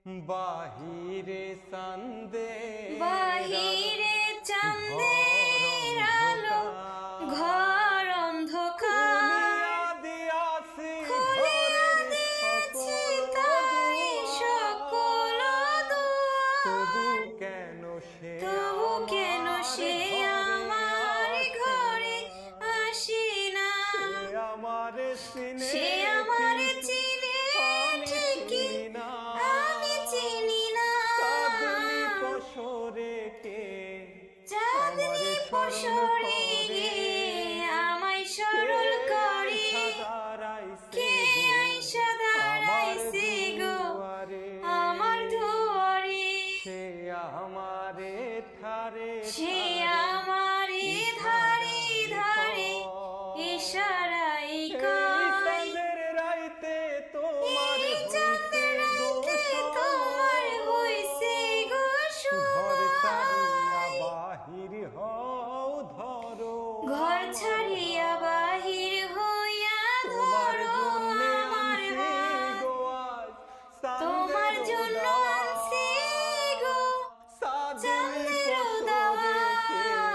বাহিরে চাঁদে বাহিরে চাঁদের আলো, ঘর অন্ধকার, খুলিয়া দিয়েছি তাই সকল দুয়ার। তবু কেন সে আমার ঘরে আসে না? সে আমার চিনে ঠিকই, আমি চিনি না। চাঁদনি পশরে গে আমায় সরল করে, কে আইসা দাঁড়াইছে গো আমার দুয়ারে। সে আমারে ধারে ধারে ইশারাই কয়, এই চাঁদের রাইতে তোমার হইছে গো সহায়। ঘর ছাড়িয়া বাহির হইয়া ধরো আমার হাত, তোমার জন্য আনছি গো চাঁদের দাওয়াত।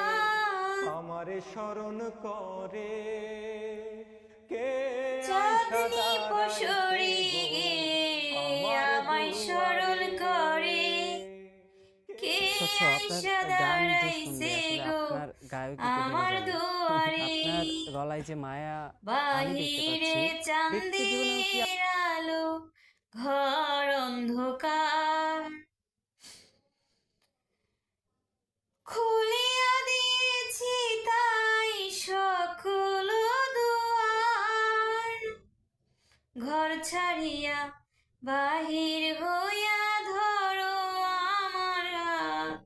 আমারে স্মরণ করে কে চাঁদনি পশরে গে আমায় সরল করে, কে আইসা দাঁড়াইছে গো আমার দুয়ারে। গলায় যে মায়া বাহিরে চাঁদের আলো, ঘর অন্ধকার, খুলিয়া দিয়েছি তাই সকল দুয়ার। ঘর ছাড়িয়া বাহির হইয়া ধরো আমার হাত,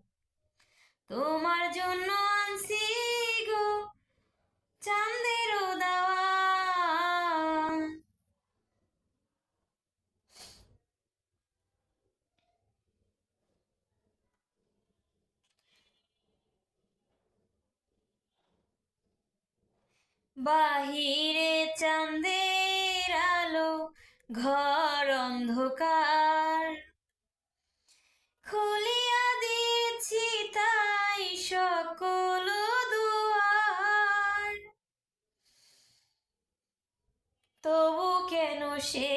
তোমার জন্য আনছি গো চাঁদের দাওয়াত। বাহিরে চাঁদের আলো, ঘর অন্ধকার, খুলিয়া দিয়েছি তাই সকল দুয়ার। তবু কেন সে